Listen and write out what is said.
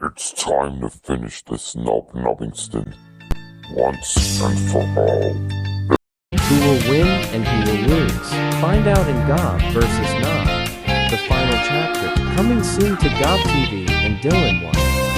It's time to finish this knob-nobbing stint once and for all. Who will win and who will lose? Find out in Gob vs. Knob, the final chapter, coming soon to Gob TV and Dylan One.